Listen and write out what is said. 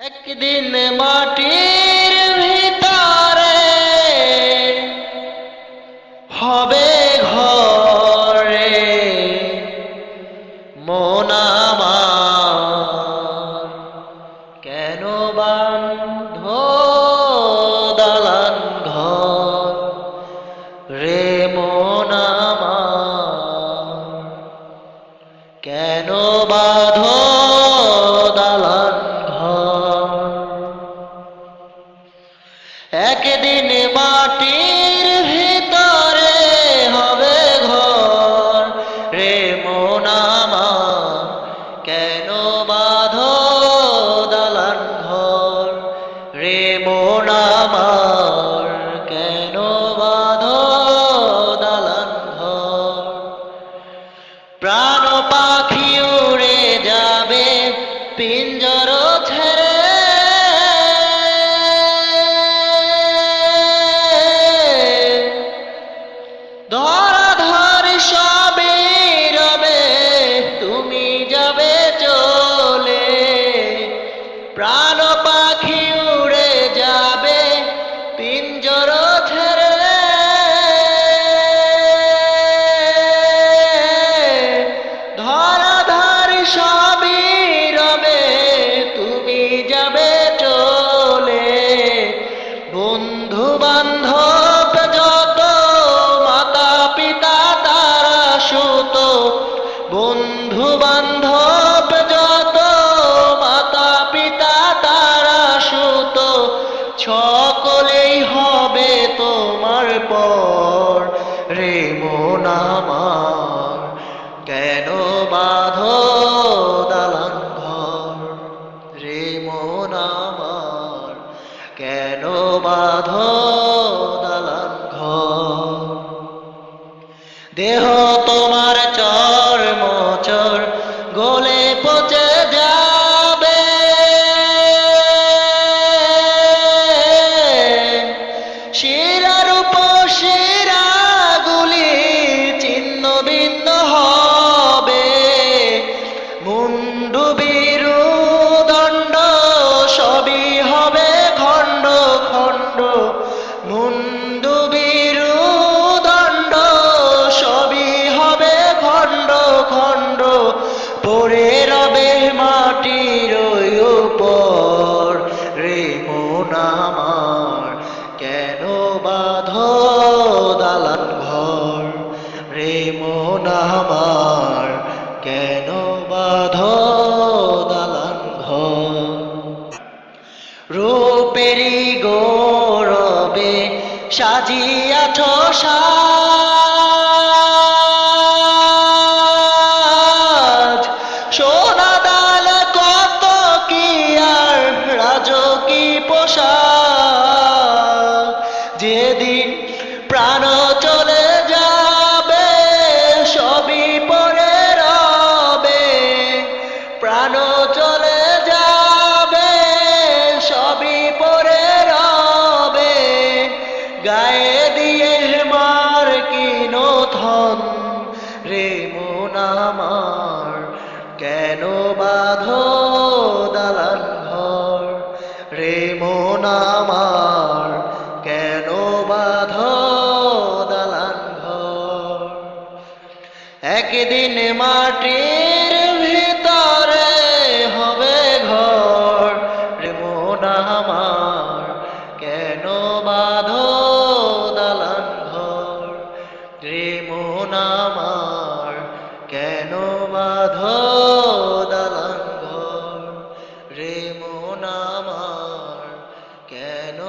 একদিন মাটির ভিতরে হবে ঘরে মন আমার, কেন বাঁধ দালান ঘর রে মন আমার, কেন বাঁধ দালান ঘর। একদিন মাটির ভিতরে হবে ঘর রে মন আমার, কেন বাঁধো দালান ঘর রে মন আমার, কেন বাঁধো দালান ঘর। প্রাণ পাখি উড়ে যাবে পিঞ্জর ছেড়ে, ধরাধারি সবই রবে তুমি যাবে চলে। প্রাণ পাখি উড়ে যাবে পিঞ্জর ছেড়ে, ধরাধারি সবই রবে তুমি যাবে চলে। বন্ধু বান্ধব যত মাতা পিতা তারা সুত, বন্ধু বান্ধব যত মাতা পিতা তারা সুত, সকলেই হবে তোমার পর রে মন আমার, কেন বাঁধো দালান ঘর রে মন আমার, কেন বাঁধো দালান ঘর। দেহ তোমার চর্ম চর গলে পচে যাবে, শিরার উপশিরাগুলি ছিন্ন ভিন্ন হবে। মুন্ডু বিরু দণ্ড সবই হবে খণ্ড খণ্ড, মুন্ডু বিরু দণ্ড সবই হবে খণ্ড খণ্ড। পড়ে রবে মাটির উপর রে মন আমার, কেন বাঁধো দালান ঘর রে মন আমার, কেন বাঁধো দালান ঘর। রূপেরি গৌরবে সাজিয়াছ সাজ, সোনা দাল কত কি আর রাজকি পোশাক। যেদিন প্রাণ চলে যাবে সবই পড়ে রবে, প্রাণ চলে যাবে সবই পড়ে রবে। গায়ে দিয়ে মার কিনো ধন রে মন আমার, কেন বাঁধো দালান ঘর রে মন আমার, কেন বাঁধো দালান ঘর। একদিন মাটির ভিতরে হবে ঘর রে মন আমার, কেন বাঁধো দালান ঘর রে মন আমার, কেন বাঁধো দালান ঘর রে মন আমার, কেন